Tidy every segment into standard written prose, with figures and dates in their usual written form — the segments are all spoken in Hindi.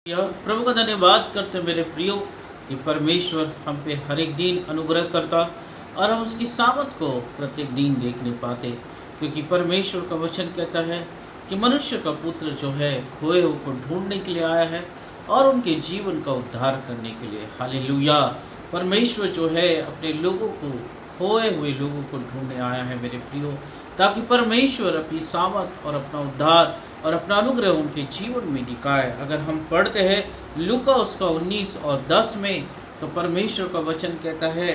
यह प्रभु का धन्यवाद करते मेरे प्रियो कि परमेश्वर हम पे हर एक दिन अनुग्रह करता और हम उसकी सामत को प्रत्येक दिन देखने पाते, क्योंकि परमेश्वर का वचन कहता है कि मनुष्य का पुत्र जो है खोए हुए को ढूंढने के लिए आया है और उनके जीवन का उद्धार करने के लिए। हालेलुया। परमेश्वर जो है अपने लोगों को, खोए हुए लोगों को ढूंढने आया है मेरे प्रियो, ताकि परमेश्वर अपनी सामत और अपना उद्धार और अपना अनुग्रह उनके जीवन में दिखाए। अगर हम पढ़ते हैं लूका उसका 19 और 10 में, तो परमेश्वर का वचन कहता है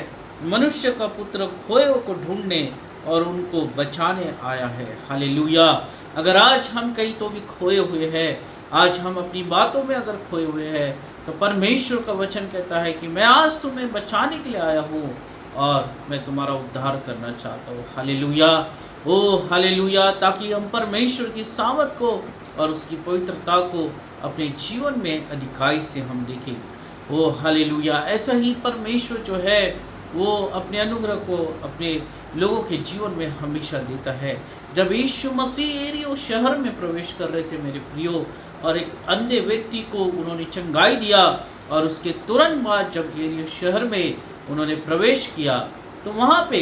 मनुष्य का पुत्र खोए को ढूंढने और उनको बचाने आया है। हालेलुया। अगर आज हम कहीं तो भी खोए हुए हैं, आज हम अपनी बातों में अगर खोए हुए हैं, तो परमेश्वर का वचन कहता है कि मैं आज तुम्हें बचाने के लिए आया हूँ और मैं तुम्हारा उद्धार करना चाहता हूँ। हालेलुया। ओ हालेलुया। ताकि हम परमेश्वर की सामत को और उसकी पवित्रता को अपने जीवन में अधिकाई से हम देखेंगे। ओ हालेलुया। ऐसा ही परमेश्वर जो है वो अपने अनुग्रह को अपने लोगों के जीवन में हमेशा देता है। जब यीशु मसीह एरियो शहर में प्रवेश कर रहे थे मेरे प्रियो, और एक अंधे व्यक्ति को उन्होंने चंगाई दिया, और उसके तुरंत बाद जब एरियो शहर में उन्होंने प्रवेश किया, तो वहाँ पे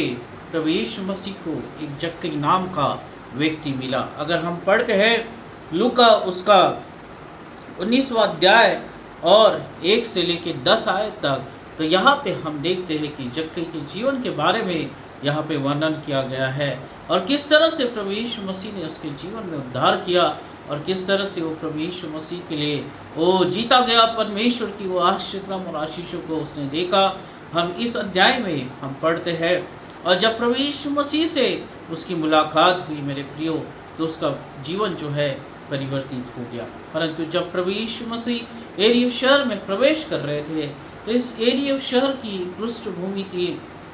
प्रभु यीशु मसीह को एक जक्कई नाम का व्यक्ति मिला। अगर हम पढ़ते हैं लूका उसका 19वां अध्याय और 1 से लेकर 10 आयत तक, तो यहाँ पे हम देखते हैं कि जक्कई के जीवन के बारे में यहाँ पे वर्णन किया गया है, और किस तरह से प्रभु यीशु मसीह ने उसके जीवन में उद्धार किया, और किस तरह से वो प्रभु यीशु मसीह के लिए वो जीता गया। परमेश्वर की वो आशीर्वाद और आशीषों को उसने देखा। हम इस अध्याय में हम पढ़ते हैं, और जब प्रभु यीशु मसीह से उसकी मुलाकात हुई मेरे प्रियो, तो उसका जीवन जो है परिवर्तित हो गया। परंतु जब प्रभु यीशु मसीह एरियो शहर में प्रवेश कर रहे थे, तो इस एरियो शहर की पृष्ठभूमि थी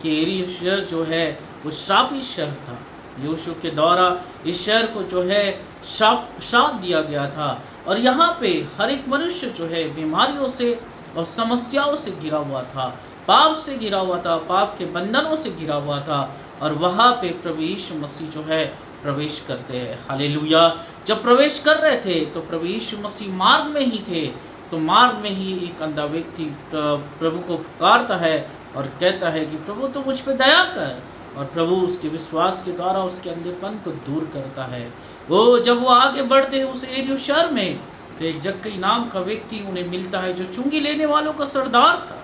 कि एरियो शहर जो है वो श्रापित शहर था। यीशु के द्वारा इस शहर को जो है श्राप दिया गया था, और यहाँ पे हर एक मनुष्य जो है बीमारियों से और समस्याओं से घिरा हुआ था, पाप से घिरा हुआ था, पाप के बंधनों से घिरा हुआ था, और वहाँ पे प्रभु यीशु मसीह जो है प्रवेश करते हैं। हालेलुया। जब प्रवेश कर रहे थे तो प्रभु यीशु मसीह मार्ग में ही थे, तो मार्ग में ही एक अंधा व्यक्ति प्रभु को पुकारता है और कहता है कि प्रभु तो मुझ पे दया कर, और प्रभु उसके विश्वास के द्वारा उसके अंधेपन को दूर करता है। वो जब वो आगे बढ़ते हैं उस एरियो शहर में, तो एक जक्कई नाम का व्यक्ति उन्हें मिलता है, जो चुंगी लेने वालों का सरदार था,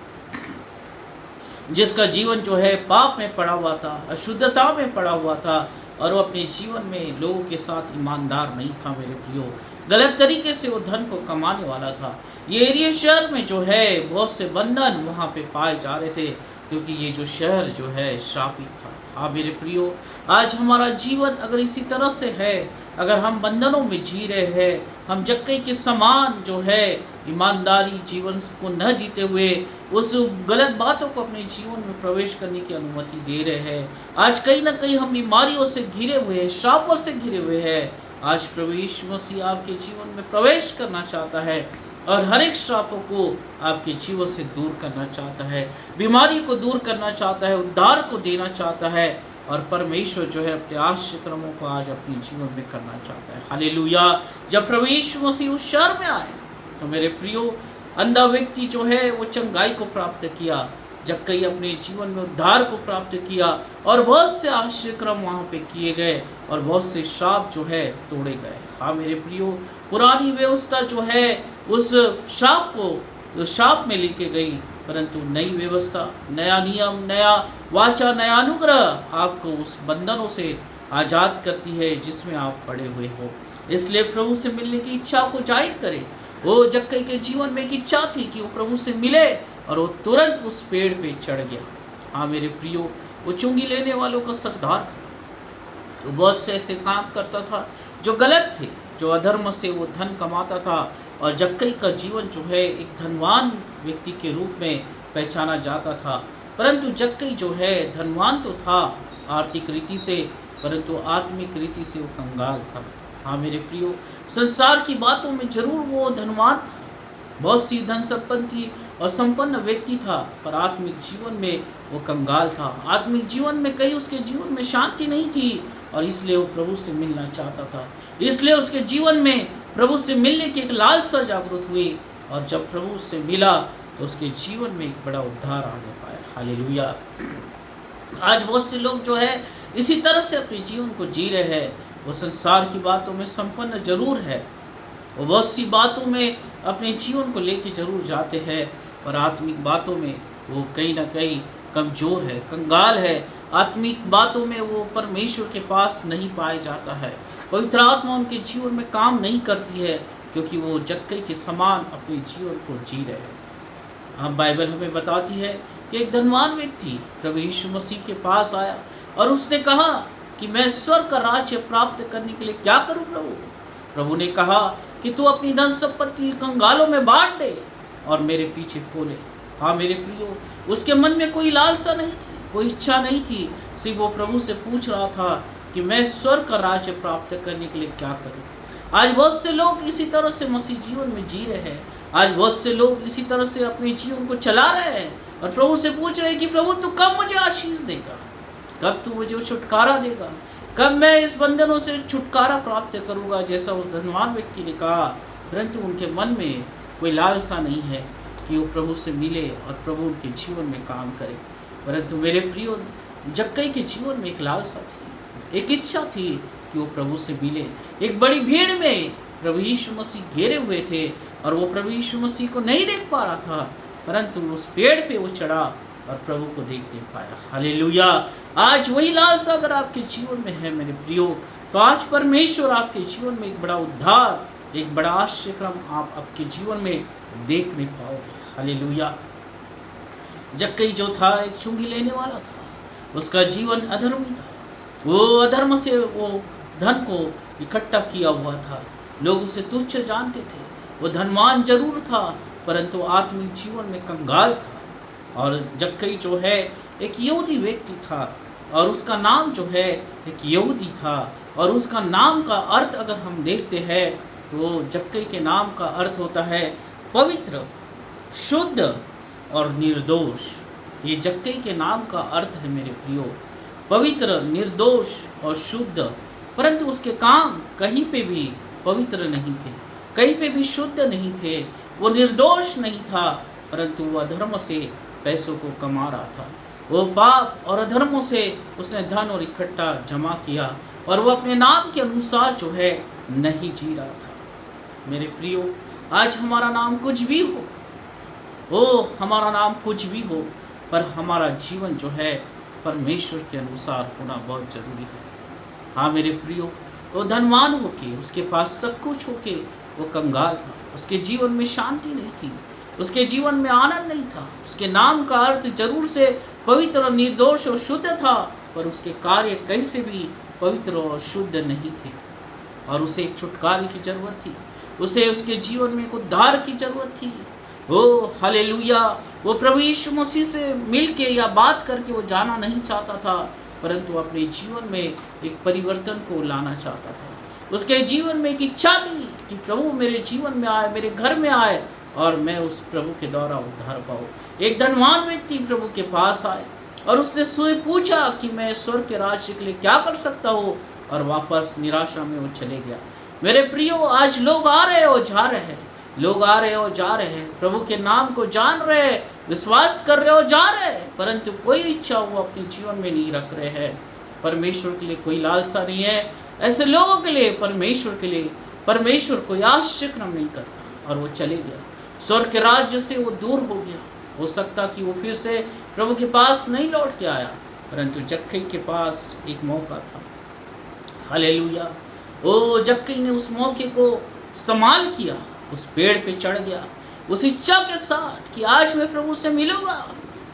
जिसका जीवन जो है पाप में पड़ा हुआ था, अशुद्धता में पड़ा हुआ था, और वो अपने जीवन में लोगों के साथ ईमानदार नहीं था मेरे प्रियो। गलत तरीके से वो धन को कमाने वाला था। ये एरिया शहर में जो है बहुत से बंधन वहाँ पे पाए जा रहे थे, क्योंकि ये जो शहर जो है श्रापित था। हाँ मेरे प्रियो, आज हमारा जीवन अगर इसी तरह से है, अगर हम बंधनों में जी रहे हैं, हम जक्कई के समान जो है ईमानदारी जीवन को न जीते हुए उस गलत बातों को अपने जीवन में प्रवेश करने की अनुमति दे रहे हैं, आज कहीं ना कहीं हम बीमारियों से घिरे हुए हैं, श्रापों से घिरे हुए हैं। आज प्रभु यीशु मसीह आपके जीवन में प्रवेश करना चाहता है और हर एक श्रापों को आपके जीवन से दूर करना चाहता है, बीमारी को दूर करना चाहता है, उद्धार को देना चाहता है, और परमेश्वर जो है अपने आशीर्वादों को आज अपने जीवन में करना चाहता है। हालेलुया। जब प्रभु यीशु मसीह उस शहर में आए, तो मेरे प्रियो अंधा व्यक्ति जो है वो चंगाई को प्राप्त किया, जक्कई अपने जीवन में उद्धार को प्राप्त किया, और बहुत से आशीर्वाद वहाँ पे किए गए, और बहुत से श्राप जो है तोड़े गए। हाँ मेरे प्रियो, पुरानी व्यवस्था जो है उस श्राप में लेके गई, परंतु नई व्यवस्था, नया नियम, नया वाचा, नया अनुग्रह आपको उस बंधनों से आज़ाद करती है जिसमें आप पड़े हुए हो। इसलिए प्रभु से मिलने की इच्छा को जाहिर करें। वो जक्कई के जीवन में एक इच्छा थी कि वो प्रभु से मिले, और वो तुरंत उस पेड़ पे चढ़ गया। हाँ मेरे प्रियो, वो चुंगी लेने वालों का सरदार था। वो बहुत से ऐसे काम करता था जो गलत थे, जो अधर्म से वो धन कमाता था, और जक्कई का जीवन जो है एक धनवान व्यक्ति के रूप में पहचाना जाता था। परंतु जक्कई जो है धनवान तो था आर्थिक रीति से, परंतु आत्मिक रीति से वो कंगाल था। हाँ मेरे प्रियो, संसार की बातों में जरूर वो धनवान था, बहुत सी धन संपत्ति और संपन्न व्यक्ति था, पर आत्मिक जीवन में वो कंगाल था। आत्मिक जीवन में कहीं उसके जीवन में शांति नहीं थी, और इसलिए वो प्रभु से मिलना चाहता था। इसलिए उसके जीवन में प्रभु से मिलने की एक लालसा जागृत हुई, और जब प्रभु उससे मिला तो उसके जीवन में एक बड़ा उद्धार आने पाया। हालेलुया। आज बहुत से लोग जो है इसी तरह से अपने जीवन को जी रहे हैं। वो संसार की बातों में संपन्न जरूर है, वो बहुत सी बातों में अपने जीवन को लेके जरूर जाते हैं, पर आत्मिक बातों में वो कहीं ना कहीं कमज़ोर है, कंगाल है। आत्मिक बातों में वो परमेश्वर के पास नहीं पाया जाता है। पवित्र आत्मा उनके जीवन में काम नहीं करती है, क्योंकि वो जक्कई के समान अपने जीवन को जी रहे हैं। अब बाइबल हमें बताती है कि एक धनवान व्यक्ति प्रभु यीशु मसीह के पास आया और उसने कहा कि मैं स्वर्ग का राज्य प्राप्त करने के लिए क्या करूं प्रभु। प्रभु ने कहा कि तू अपनी धन संपत्ति कंगालों में बांट दे और मेरे पीछे खोले। हाँ मेरे प्रियो, उसके मन में कोई लालसा नहीं थी, कोई इच्छा नहीं थी, सिर्फ वो प्रभु से पूछ रहा था कि मैं स्वर्ग का राज्य प्राप्त करने के लिए क्या करूं। आज बहुत से लोग इसी तरह से मसीह जीवन में जी रहे हैं। आज बहुत से लोग इसी तरह से अपने जीवन को चला रहे हैं और प्रभु से पूछ रहे हैं कि प्रभु तू कब मुझे आशीष देगा, कब तू मुझे छुटकारा देगा, कब मैं इस बंधनों से छुटकारा प्राप्त करूंगा, जैसा उस धनवान व्यक्ति ने कहा। परंतु उनके मन में कोई लालसा नहीं है कि वो प्रभु से मिले और प्रभु उनके जीवन में काम करे। परंतु मेरे प्रियो, जक्कई के जीवन में एक लालसा थी, एक इच्छा थी कि वो प्रभु से मिले। एक बड़ी भीड़ में प्रभु यीशु मसीह घेरे हुए थे और वो प्रभु यीशु मसीह को नहीं देख पा रहा था, परंतु उस पेड़ पे वो चढ़ा और प्रभु को देख नहीं पाया। हालेलुया। आज वही लालसा अगर आपके जीवन में है मेरे प्रियो, तो आज परमेश्वर आपके जीवन में एक बड़ा उद्धार, एक बड़ा आश्चर्यक्रम आप आपके जीवन में देख नहीं पाओगे। हालेलुया। जक्कई जो था एक चुंगी लेने वाला था, उसका जीवन अधर्मी था। वो अधर्म से वो धन को इकट्ठा किया हुआ था, लोग उसे तुच्छ जानते थे। वो धनवान जरूर था, परंतु आत्मिक जीवन में कंगाल था। और जक्कई जो है एक यहूदी व्यक्ति था और उसका नाम जो है एक यहूदी था, और उसका नाम का अर्थ अगर हम देखते हैं तो जक्कई के नाम का अर्थ होता है पवित्र, शुद्ध और निर्दोष। ये जक्कई के नाम का अर्थ है मेरे प्रियो, पवित्र, निर्दोष और शुद्ध। परंतु उसके काम कहीं पे भी पवित्र नहीं थे, कहीं पे भी शुद्ध नहीं थे। वो निर्दोष नहीं था, परंतु वो अधर्म से पैसों को कमा रहा था। वो पाप और अधर्मों से उसने धन और इकट्ठा जमा किया और वो अपने नाम के अनुसार जो है नहीं जी रहा था। मेरे प्रियो, आज हमारा नाम कुछ भी हो, हमारा नाम कुछ भी हो, पर हमारा जीवन जो है परमेश्वर के अनुसार होना बहुत ज़रूरी है। हाँ मेरे प्रियो, वो धनवान होके, उसके पास सब कुछ होके वो कंगाल था। उसके जीवन में शांति नहीं थी, उसके जीवन में आनंद नहीं था। उसके नाम का अर्थ जरूर से पवित्र, निर्दोष और शुद्ध था, पर उसके कार्य कैसे भी पवित्र और शुद्ध नहीं थे। और उसे एक छुटकारे की जरूरत थी, उसे उसके जीवन में एक उद्धार की जरूरत थी। ओ हालेलुया। वो प्रभु यीशु मसीह से मिल के या बात करके वो जाना नहीं चाहता था, परंतु अपने जीवन में एक परिवर्तन को लाना चाहता था। उसके जीवन में एक इच्छा थी कि प्रभु मेरे जीवन में आए, मेरे घर में आए और मैं उस प्रभु के द्वारा उद्धार पाऊँ। एक धनवान व्यक्ति प्रभु के पास आए और उसने पूछा कि मैं स्वर्ग के राज्य के लिए क्या कर सकता हूँ, और वापस निराशा में वो चले गया। मेरे प्रियो, आज लोग आ रहे और जा रहे हैं, लोग आ रहे और जा रहे हैं, प्रभु के नाम को जान रहे हैं, विश्वास कर रहे और जा रहे हैं, परंतु कोई इच्छा वो अपने जीवन में नहीं रख रहे हैं। परमेश्वर के लिए कोई लालसा नहीं है। ऐसे लोगों के लिए, परमेश्वर के लिए, परमेश्वर कोई आश्चर्य नहीं करता और वो चले गया। स्वर्ग के राज्य से वो दूर हो गया। हो सकता कि वो फिर से प्रभु के पास नहीं लौट के आया, परंतु जक्कई के पास एक मौका था। हालेलुया। ओ जक्कई ने उस मौके को इस्तेमाल किया, उस पेड़ पे चढ़ गया उस इच्छा के साथ कि आज मैं प्रभु से मिलूंगा,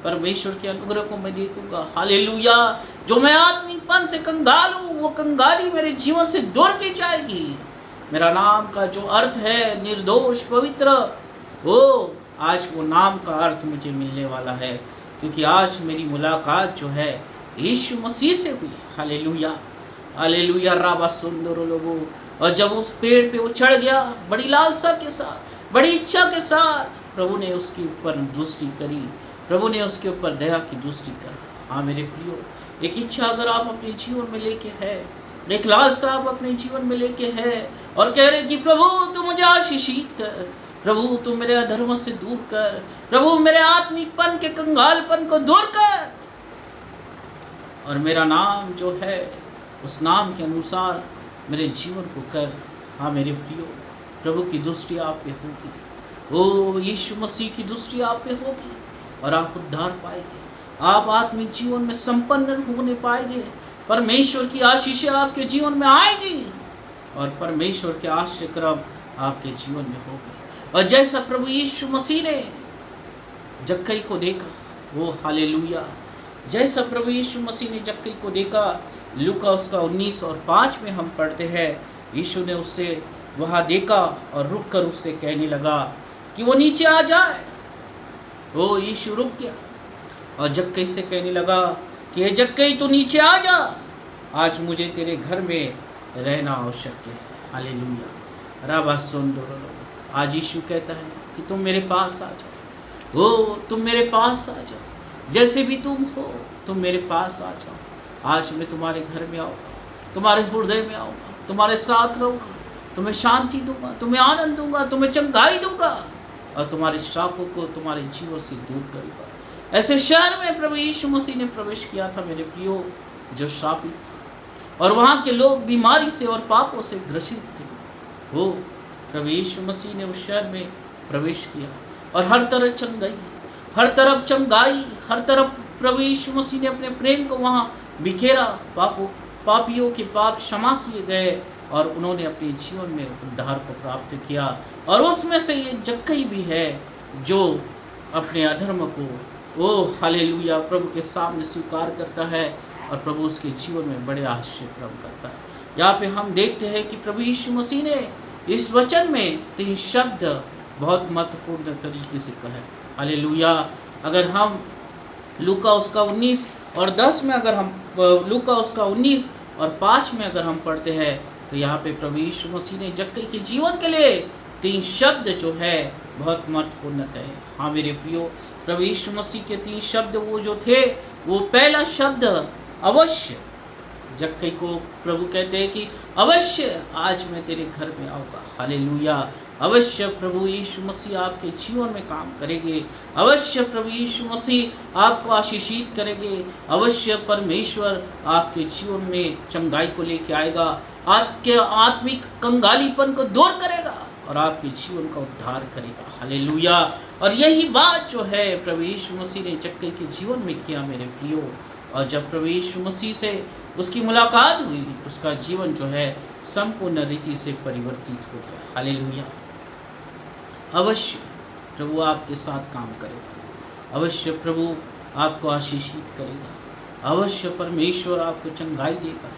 परमेश्वर के अनुग्रह को मैं देखूंगा। हालेलुया। जो मैं आत्मिकपन से कंगाल हूँ, वो कंगाली मेरे जीवन से दूर की जाएगी। मेरा नाम का जो अर्थ है निर्दोष, पवित्र, वो आज वो नाम का अर्थ मुझे मिलने वाला है, क्योंकि आज मेरी मुलाकात जो है यीशु मसीह से हुई। Hallelujah, hallelujah. राबा सुंदर लोगो। और जब उस पेड़ पे वो चढ़ गया, बड़ी लालसा के साथ, बड़ी इच्छा के साथ, प्रभु ने उसके ऊपर दृष्टि करी, प्रभु ने उसके ऊपर दया की दृष्टि करा। हाँ मेरे प्रियो, एक इच्छा अगर आप अपने जीवन में लेके है, एक लालसा आप अपने जीवन में लेके है और कह रहे कि प्रभु तू मुझे आशीषित कर, प्रभु तू मेरे अधर्म से दूर कर, प्रभु मेरे आत्मिकपन के कंगालपन को दूर कर, और मेरा नाम जो है उस नाम के अनुसार मेरे जीवन को कर। हाँ मेरे प्रियो, प्रभु की दृष्टि आप पे होगी, ओ यीशु मसीह की दृष्टि आप पे होगी, और आप उद्धार पाएंगे, आप आत्मिक जीवन में संपन्न होने पाएंगे। परमेश्वर की आशीषें आपके जीवन में आएगी, और परमेश्वर के आशीर्वाद आपके जीवन में होंगे। और जैसा प्रभु यीशु मसीह ने जक्कई को देखा, वो हालेलुया, जैसा प्रभु यीशु मसीह ने जक्कई को देखा, लूका उसका 19 और 5 में हम पढ़ते हैं, यीशु ने उससे वहाँ देखा और रुक कर उससे कहने लगा कि वो नीचे आ जाए। वो यीशु रुक गया और जक्कई से कहने लगा कि जक्कई तू नीचे आ जा, आज मुझे तेरे घर में रहना आवश्यक है। हालेलुया। राबा सुन दो, आज यीशु कहता है कि तुम मेरे पास आ जाओ, ओ तुम मेरे पास आ जाओ, जैसे भी तुम हो तुम मेरे पास आ जाओ। आज मैं तुम्हारे घर में आऊँगा, तुम्हारे हृदय में आऊँगा, तुम्हारे साथ रहूँगा, तुम्हें शांति दूंगा, तुम्हें आनंद दूंगा, तुम्हें चंगाई दूंगा, और तुम्हारे श्रापों को तुम्हारे जीवन से दूर करूँगा। ऐसे शहर में प्रभु यीशु मसीह ने प्रवेश किया था मेरे प्रियो, जो श्रापित था, और वहाँ के लोग बीमारी से और पापों से ग्रसित थे। वो प्रभु यीशु मसीह ने उस शहर में प्रवेश किया और हर तरफ चंगाई, हर तरफ चंगाई, हर तरफ प्रभु यीशु मसीह ने अपने प्रेम को वहाँ बिखेरा। पापियों के पाप क्षमा किए गए और उन्होंने अपने जीवन में उद्धार को प्राप्त किया। और उसमें से ये जक्कई भी है जो अपने अधर्म को, ओ हालेलुया, प्रभु के सामने स्वीकार करता है और प्रभु उसके जीवन में बड़े आश्चर्य करता है। यहाँ पे हम देखते हैं कि प्रभु यीशु मसीह ने इस वचन में 3 शब्द बहुत महत्वपूर्ण तरीके से कहे। हालेलुया। अगर हम लूका उसका 19 और 10 में, अगर हम लूका उसका 19 और 5 में अगर हम पढ़ते हैं, तो यहाँ पे प्रभु यीशु मसीह ने जक्कई के जीवन के लिए 3 शब्द जो है बहुत महत्वपूर्ण कहे। हाँ मेरे प्रियो, प्रभु यीशु मसीह के 3 शब्द वो जो थे, वो पहला शब्द अवश्य। जक्कई को प्रभु कहते हैं कि अवश्य आज मैं तेरे घर में आऊँगा। हालेलुया। अवश्य प्रभु यीशु मसीह आपके जीवन में काम करेंगे, अवश्य प्रभु यीशु मसीह आपको आशीषित करेंगे, अवश्य परमेश्वर आपके जीवन में चंगाई को लेके आएगा, आपके आत्मिक कंगालीपन को दूर करेगा और आपके जीवन का उद्धार करेगा। हालेलुया। और यही बात जो है प्रभु यीशु मसीह ने जक्कई के जीवन में किया मेरे प्रियो। और जब प्रभु यीशु मसीह से उसकी मुलाकात हुई, उसका जीवन जो है संपूर्ण रीति से परिवर्तित हो गया। हालेलुया। अवश्य प्रभु आपके साथ काम करेगा, अवश्य प्रभु आपको आशीषित करेगा, अवश्य परमेश्वर आपको चंगाई देगा,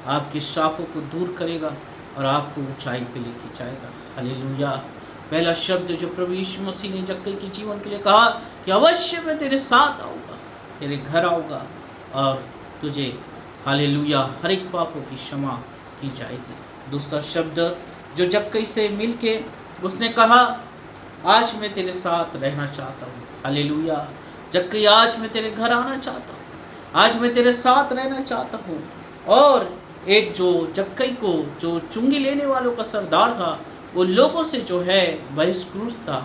आपके श्रापों को दूर करेगा और आपको ऊंचाई पे लेके जाएगा। हालेलुया। पहला शब्द जो प्रभु यीशु मसीह ने जक्कई के जीवन के लिए कहा कि अवश्य मैं तेरे साथ आऊँगा, तेरे घर आऊँगा और तुझे हालेलुया हर एक पापों की क्षमा की जाएगी। दूसरा शब्द जो जक्कई से मिलके उसने कहा, आज मैं तेरे साथ रहना चाहता हूँ। हालेलुया। जक्कई, आज मैं तेरे घर आना चाहता हूँ, आज मैं तेरे साथ रहना चाहता हूँ। और एक जो जक्कई को जो चुंगी लेने वालों का सरदार था, वो लोगों से जो है बहिष्कृत था,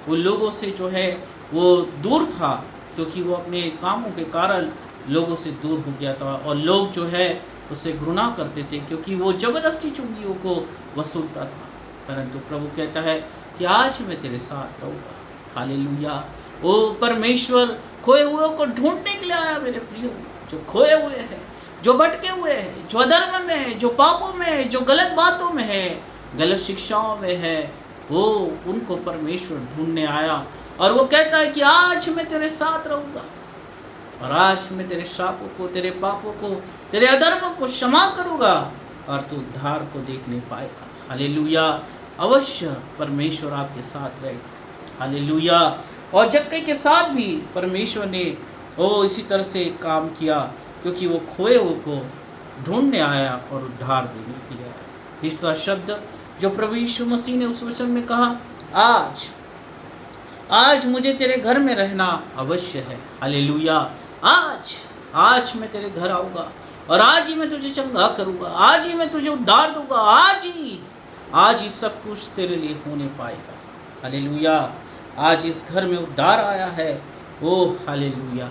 वो लोगों से जो है वो दूर था, क्योंकि वो अपने कामों के कारण लोगों से दूर हो गया था और लोग जो है उसे घृणा करते थे, क्योंकि वो ज़बरदस्ती चुंगियों को वसूलता था। परंतु प्रभु कहता है कि आज मैं तेरे साथ रहूँगा। हालेलुया। ओ परमेश्वर खोए हुए को ढूंढने के लिए आया मेरे प्रियो। जो खोए हुए हैं, जो भटके हुए हैं, जो अधर्म में है, जो पापों में है, जो गलत बातों में है, गलत शिक्षाओं में है, वो उनको परमेश्वर ढूंढने आया और वो कहता है कि आज मैं तेरे साथ रहूँगा और आज मैं तेरे श्रापों को, तेरे पापों को, तेरे अधर्म को क्षमा करूँगा और तू उद्धार को देखने पाएगा। हालेलुया। अवश्य परमेश्वर आपके साथ रहेगा। हालेलुया। और जक्कई के साथ भी परमेश्वर ने इसी तरह से काम किया, क्योंकि वो खोए हुए को ढूंढने आया और उद्धार देने के लिए आया। तीसरा शब्द जो प्रभु यीशु मसीह ने उस वचन में कहा, आज मुझे तेरे घर में रहना अवश्य है। हालेलुया। आज मैं तेरे घर आऊँगा और आज ही मैं तुझे चंगा करूँगा, आज ही मैं तुझे उद्धार दूंगा, आज ही सब कुछ तेरे लिए होने पाएगा। हालेलुया। आज इस घर में उद्धार आया है। ओ हालेलुया।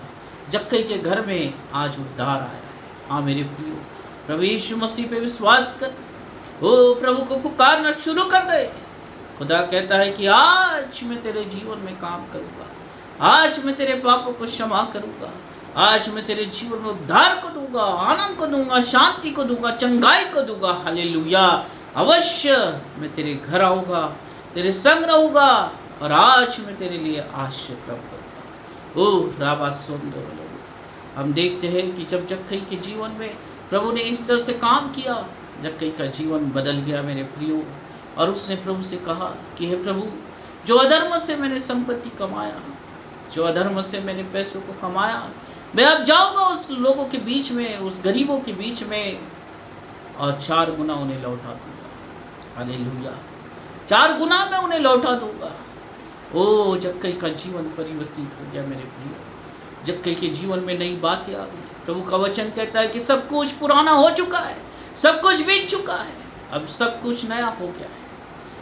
जक्कई के घर में आज उद्धार आया है। हाँ मेरे प्रियो, प्रभु यीशु मसीह पे विश्वास कर, ओ प्रभु को पुकारना शुरू कर दे। खुदा कहता है कि आज मैं तेरे जीवन में काम करूँगा, आज मैं तेरे पापों को क्षमा करूँगा, आज मैं तेरे जीवन में उद्धार को दूंगा, आनंद को दूंगा, शांति को दूंगा, चंगाई को दूंगा। हालेलुया। अवश्य मैं तेरे घर आऊँगा, तेरे संग रहूँगा, और आज मैं तेरे लिए आश्रय प्राप्त करूँगा। ओ राबा सुंदर लोग, हम देखते हैं कि जब जक्कई के जीवन में प्रभु ने इस तरह से काम किया, जक्कई का जीवन बदल गया मेरे प्रियो। और उसने प्रभु से कहा कि हे प्रभु, जो अधर्म से मैंने संपत्ति कमाया, जो अधर्म से मैंने पैसों को कमाया, मैं अब जाऊंगा उस लोगों के बीच में, उस गरीबों के बीच में, और 4 गुना उन्हें लौटा दूंगा। हालेलुया। 4 गुना मैं उन्हें लौटा दूंगा। ओ जक्कई का जीवन परिवर्तित हो गया मेरे प्रियो। जक्कई के जीवन में नई बातें आ गई। प्रभु का वचन कहता है कि सब कुछ पुराना हो चुका है, सब कुछ बीत चुका है, अब सब कुछ नया हो गया है।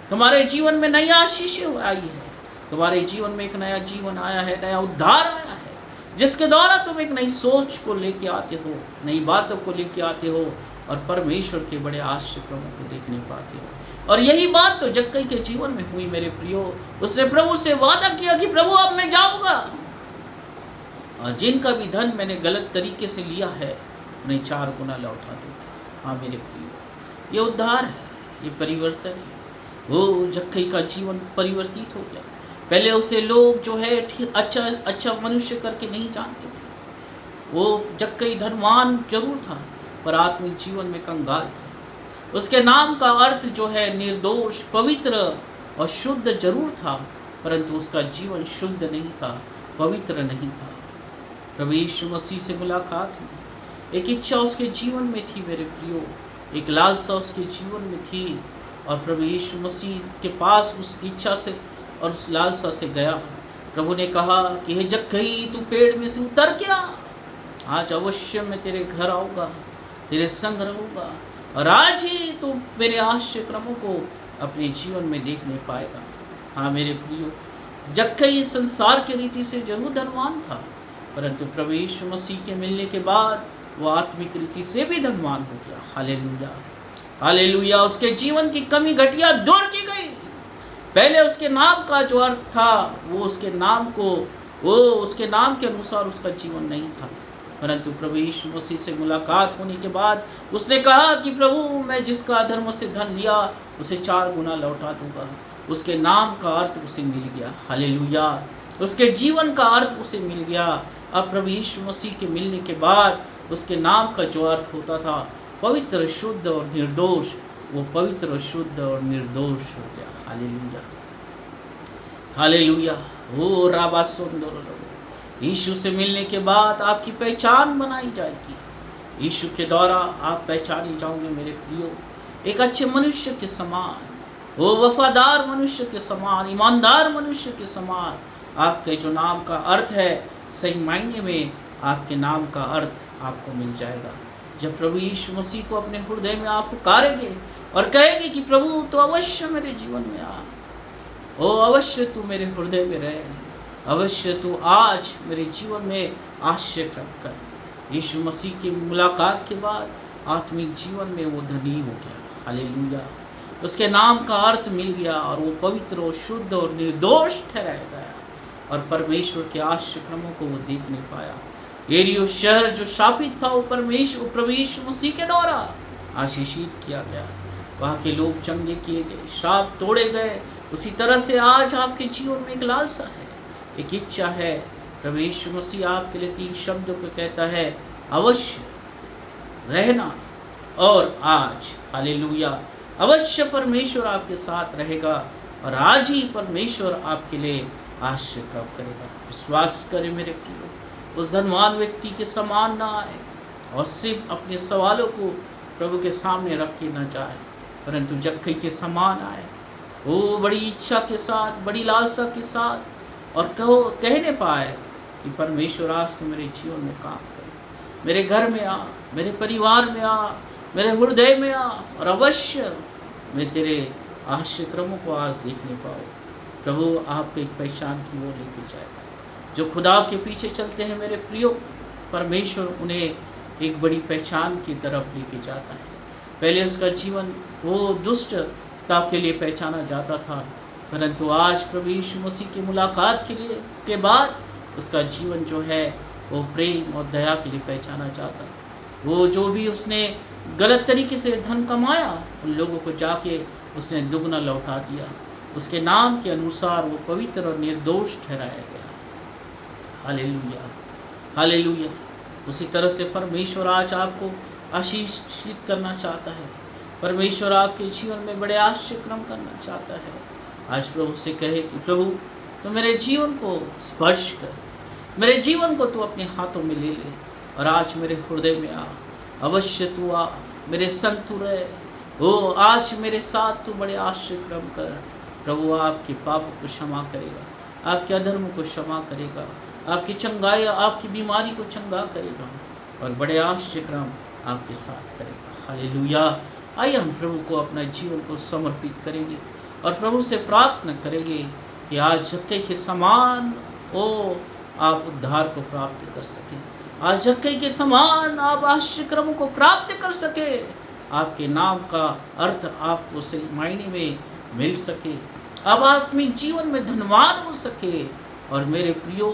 तुम्हारे जीवन में नई आशीष आई है, तुम्हारे जीवन में एक नया जीवन आया है, नया उद्धार आया है, जिसके द्वारा तुम एक नई सोच को लेके आते हो, नई बातों को लेके आते हो, और परमेश्वर के बड़े आश्चर्यों को देखने पाते हो। और यही बात तो जक्कई के जीवन में हुई मेरे प्रियो। उसने प्रभु से वादा किया कि प्रभु अब मैं जाऊंगा, और जिनका भी धन मैंने गलत तरीके से लिया है उन्हें 4 गुना लौटा दूंगा। हाँ मेरे प्रियो, ये उद्धार है, ये परिवर्तन है। वो जक्कई का जीवन परिवर्तित हो गया। पहले उसे लोग जो है अच्छा मनुष्य करके नहीं जानते थे। वो जक्कई धनवान जरूर था, पर आत्मिक जीवन में कंगाल था। उसके नाम का अर्थ जो है निर्दोष, पवित्र और शुद्ध जरूर था, परंतु उसका जीवन शुद्ध नहीं था, पवित्र नहीं था। प्रभु यीशु मसीह से मुलाकात हुई, एक इच्छा उसके जीवन में थी मेरे प्रियो, एक लालसा उसके जीवन में थी, और प्रभु यीशु मसीह के पास उस इच्छा से और उस लालसा से गया। प्रभु ने कहा कि हे जक्कई, तू पेड़ में से उतर के आ, आज अवश्य मैं तेरे घर आऊँगा, तेरे संग रहूँगा, और आज ही तू मेरे आश्चर्य क्रमों को अपने जीवन में देखने पाएगा। हाँ मेरे प्रियो, जक्कई संसार के रीति से जरूर धनवान था, परंतु प्रभु यीशु मसीह के मिलने के बाद वो आत्मिक रीति से भी धनवान हो गया। Hallelujah, hallelujah. उसके जीवन की कमी घटिया दूर की गई। पहले उसके नाम का जो अर्थ था, वो उसके नाम के अनुसार उसका जीवन नहीं था, परंतु प्रभु यीशु मसीह से मुलाकात होने के बाद उसने कहा कि प्रभु, मैं जिसका अधर्म से धन लिया उसे 4 गुना लौटा दूंगा। उसके नाम का अर्थ उसे मिल गया। हालेलुया। उसके जीवन का अर्थ उसे मिल गया। अब प्रभु यीशु मसीह के मिलने के बाद उसके नाम का जो अर्थ होता था पवित्र, शुद्ध और निर्दोष, वो पवित्र, शुद्ध और निर्दोष हो गया। Hallelujah, hallelujah. ओ राबा सुंदर लोगो, यीशु से मिलने के बाद आपकी पहचान बनाई जाएगी। यीशु के द्वारा आप पहचाने जाओगे मेरे प्रियो, एक अच्छे मनुष्य के समान, वो वफादार मनुष्य के समान, ईमानदार मनुष्य के समान। आपके जो नाम का अर्थ है, सही मायने में आपके नाम का अर्थ आपको मिल जाएगा। जब प्रभु यीशु मसीह को अपने हृदय में आप पुकारेंगे और कहेंगे कि प्रभु तो अवश्य मेरे जीवन में आ, ओ अवश्य तू मेरे हृदय में रहे, अवश्य तू आज मेरे जीवन में आश्चर्य कर। यीशु मसीह की मुलाकात के बाद आत्मिक जीवन में वो धनी हो गया। हालेलुया। उसके नाम का अर्थ मिल गया और वो पवित्र और शुद्ध और निर्दोष ठहराया गया, और परमेश्वर के आश्चर्य क्रमों को वो देख नहीं पाया। एरियो शहर जो शापित था, वो प्रभु यीशु मसीह के द्वारा आशीषित किया गया। वहाँ के लोग चंगे किए गए, श्राप तोड़े गए। उसी तरह से आज आपके जीवन में एक लालसा है, एक इच्छा है। प्रभु यीशु मसीह आपके लिए 3 शब्दों को कहता है, अवश्य, रहना और आज। हालेलुया। अवश्य परमेश्वर आपके साथ रहेगा, और आज ही परमेश्वर आपके लिए आश्चर्य प्राप्त करेगा। विश्वास करें मेरे प्रियो, उस धनवान व्यक्ति के समान ना आए, और सिर्फ अपने सवालों को प्रभु के सामने रख के ना जाए, परंतु जक्कई के समान आए, वो बड़ी इच्छा के साथ, बड़ी लालसा के साथ, और कहने पाए कि परमेश्वर आज तो मेरे जीवन में काम करे, मेरे घर में आ, मेरे परिवार में आ, मेरे हृदय में आ, और अवश्य मैं तेरे आश्चर्य क्रमों को आज देखने पाऊँ। प्रभु आपको एक पहचान की ओर लेके जाएगा। जो खुदा के पीछे चलते हैं मेरे प्रियो, परमेश्वर उन्हें एक बड़ी पहचान की तरफ लेके जाता है। पहले उसका जीवन वो दुष्टता के लिए पहचाना जाता था, परंतु आज प्रभु यीशु मसीह की मुलाकात के बाद उसका जीवन जो है वो प्रेम और दया के लिए पहचाना जाता है। वो जो भी उसने गलत तरीके से धन कमाया, उन लोगों को जाके उसने दुगना लौटा दिया। उसके नाम के अनुसार वो पवित्र और निर्दोष ठहराया गया। Hallelujah, hallelujah. उसी तरह से परमेश्वर आज आपको आशीषित करना चाहता है। परमेश्वर आपके जीवन में बड़े आश्चर्यक्रम करना चाहता है। आज प्रभु से कहे कि प्रभु तो मेरे जीवन को स्पर्श कर, मेरे जीवन को तू अपने हाथों में ले ले और आज मेरे हृदय में आ। अवश्य तू आ, मेरे संग तू रहे। ओ आज मेरे साथ तू बड़े आश्चर्यक्रम कर। प्रभु आपके पापों को क्षमा करेगा, आपके अधर्म को क्षमा करेगा, आपकी चंगाई, आपकी बीमारी को चंगा करेगा और बड़े आश्चर्यक्रम आपके साथ करेगा। हालेलुया। आइए हम प्रभु को अपना जीवन को समर्पित करेंगे और प्रभु से प्रार्थना करेंगे कि आज जक्कई के समान ओ आप उद्धार को प्राप्त कर सकें। आज जक्कई के समान आप आश्चर्यक्रमों को प्राप्त कर सके। आपके नाम का अर्थ आपको सही मायने में मिल सके। अब आत्मिक जीवन में धनवान हो सके। और मेरे प्रियो,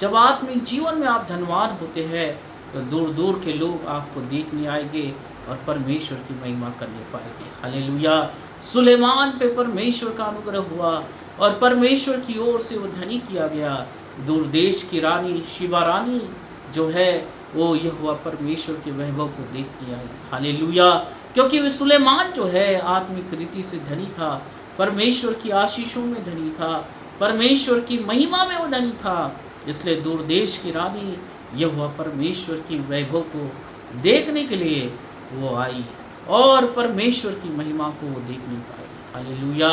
जब आत्मिक जीवन में आप धनवान होते हैं तो दूर दूर के लोग आपको देखने आएंगे और परमेश्वर की महिमा करने पाएंगे। हालेलुया। सुलेमान पे परमेश्वर का अनुग्रह हुआ और परमेश्वर की ओर से वो धनी किया गया। दूर देश की रानी शिवा रानी जो है वो यहोवा परमेश्वर के वैभव को देखने आई। हालेलुया। क्योंकि वे सुलेमान जो है आत्मिक रीति से धनी था, परमेश्वर की आशीषों में धनी था, परमेश्वर की महिमा में वो धनी था। इसलिए दूर देश की रानी यहोवा परमेश्वर की वैभव को देखने के लिए वो आई और परमेश्वर की महिमा को वो देख नहीं पाई। हालेलुया।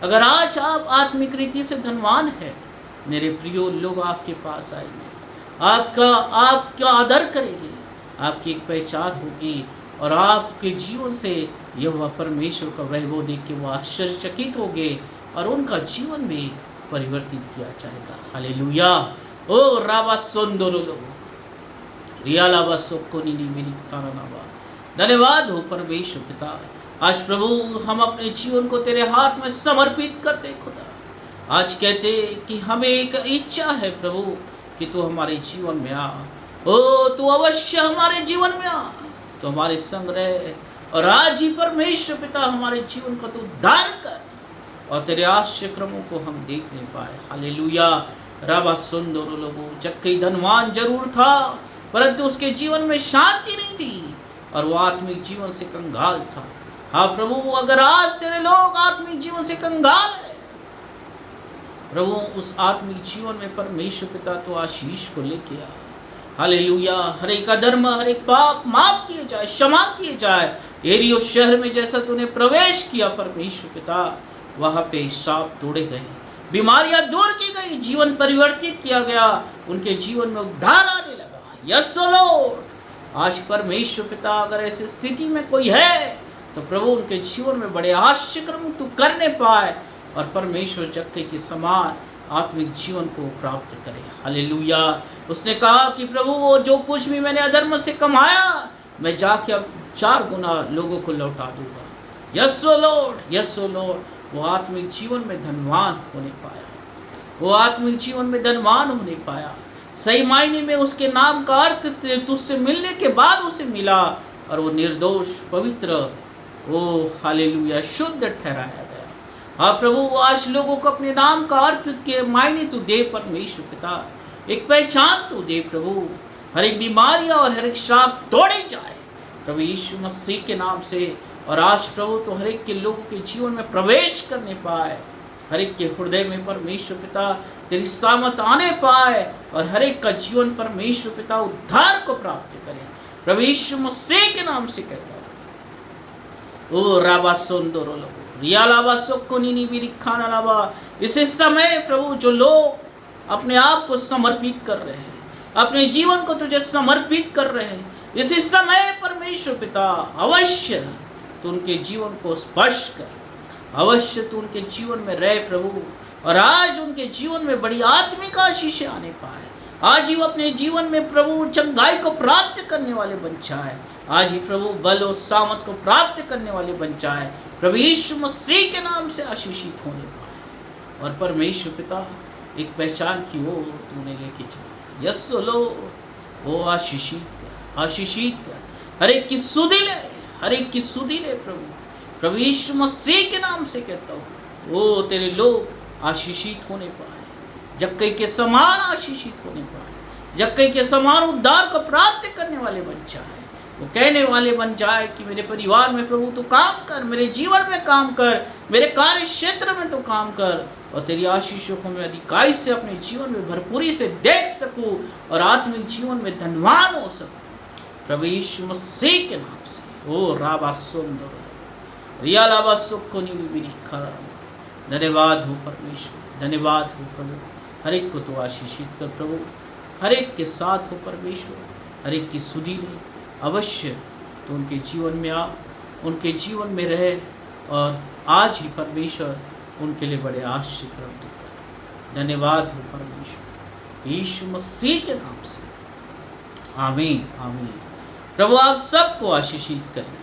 अगर आज आप आत्मिक रीति से धनवान हैं मेरे प्रियो, लोग आपके पास आएंगे, आपका आदर करेंगे, आपकी एक पहचान होगी और आपके जीवन से यहोवा परमेश्वर का वैभव देख के वो आश्चर्यचकित होंगे और उनका जीवन में परिवर्तित किया जाएगा। हालेलुया। ओ राबा सोंदोरो रियालाबा सोकोनिनी मेरी कारानाबा। धन्यवाद हो परमेश्वर पिता। आज प्रभु हम अपने जीवन को तेरे हाथ में समर्पित करते खुदा। आज कहते कि हमें एक इच्छा है प्रभु कि तू हमारे जीवन में आ। ओ तू अवश्य हमारे जीवन में आ, तो हमारे संग रहे और आज ही परमेश्वर पिता हमारे जीवन को तू उद्धार कर और तेरे आश्चर्यक्रमों को हम देख नहीं पाए। हालेलुया। राबा सुंदर लोगो, जक्कई धनवान जरूर था परंतु उसके जीवन में शांति नहीं थी और वो आत्मिक जीवन से कंगाल था। हाँ प्रभु, अगर आज तेरे लोग आत्मिक जीवन से कंगाल है प्रभु, उस आत्मिक जीवन में परमेश्वर पिता तो आशीष को लेके आ। हालेलुया। हर एक अधर्म, हर एक पाप माफ किए जाए, क्षमा किए जाए। एरियो शहर में जैसा तूने प्रवेश किया परमेश्वर पिता, वहाँ पे शाप तोड़े गए, बीमारियां दूर की गई, जीवन परिवर्तित किया गया, उनके जीवन में उद्धार आने लगा। Yes Lord. आज परमेश्वर पिता अगर ऐसी स्थिति में कोई है तो प्रभु उनके जीवन में बड़े आश्चर्यक्रम तू करने पाए और परमेश्वर जक्कई के समान आत्मिक जीवन को प्राप्त करे। हालेलुया। उसने कहा कि प्रभु वो जो कुछ भी मैंने अधर्म से कमाया मैं जाके अब 4 गुना लोगों को लौटा दूंगा। Yes Lord, yes Lord. वो आत्मिक जीवन में धनवान होने पाया, वो आत्मिक जीवन में धनवान होने पाया। सही मायने में उसके नाम का अर्थ तुझसे मिलने के बाद उसे मिला और वो निर्दोष, पवित्र, वो हालेलुया शुद्ध ठहराया गया। हाँ प्रभु, आज लोगों को अपने नाम का अर्थ के मायने तू दे परमेश्वर पिता, एक पहचान तू दे प्रभु। हर एक बीमारियां और हर एक श्राप तोड़े जाए प्रभु यीशु मसीह के नाम से। और आज प्रभु तो हर एक के लोगों के जीवन में प्रवेश करने पाए, हर एक के हृदय में परमेश्वर पिता तेरी सामत आने पाए और हर एक का जीवन परमेश्वर पिता उद्धार को प्राप्त करे प्रभु यीशु मसीह के नाम से कहता हूँ। ओ राबा सोंदोरो लोगो रियालाबा सोकोनिनी बिरिखाना लाबा। इसी समय प्रभु जो लोग अपने आप को समर्पित कर रहे हैं, अपने जीवन को तुझे समर्पित कर रहे हैं, इसी समय परमेश्वर पिता अवश्य तू उनके जीवन को स्पर्श कर, अवश्य तू उनके जीवन में रहे प्रभु। और आज उनके जीवन में बड़ी आत्मिक आशीषें आने पाए। आज ही वो अपने जीवन में प्रभु चंगाई को प्राप्त करने वाले बन जाए। आज ही प्रभु बल और सामर्थ को प्राप्त करने वाले बन जाए। प्रभु यीशु मसीह के नाम से आशीषित होने पाए। और परमेश्वर पिता एक पहचान की ओर तूने लेके चला। यस लो वो आशीषित कर, आशीषित कर। हर एक की सुधि ले, हर एक की सुधि ले प्रभु यीशु मसीह के नाम से कहता हूँ। वो तेरे लोग आशीषित होने पाए, जक्कई के समान आशीषित होने पाए, जक्कई के समान उद्धार को प्राप्त करने वाले बन जाए। वो कहने वाले बन जाए कि मेरे परिवार में प्रभु तू काम कर, मेरे जीवन में काम कर, मेरे कार्य क्षेत्र में तू काम कर, और तेरी आशीषों को मैं अधिकाई से अपने जीवन में भरपूरी से देख सकूं और आत्मिक जीवन में धनवान हो सकूं प्रभु यीशु मसीह के नाम से। ओ राबा सुंदर रिया लाबा सुक्को नी मेरी खरा। धन्यवाद हो परमेश्वर, धन्यवाद हो प्रभु। हर एक को तो आशीषित कर प्रभु, हर एक के साथ हो परमेश्वर, हर एक की सुधि ले अवश्य तो उनके जीवन में आ, उनके जीवन में रहे, और आज ही परमेश्वर उनके लिए बड़े आशीष प्राप्त कर। धन्यवाद हो परमेश्वर यीशु मसीह के नाम से। आमीन आमीन। प्रभु आप सबको आशीषित करें।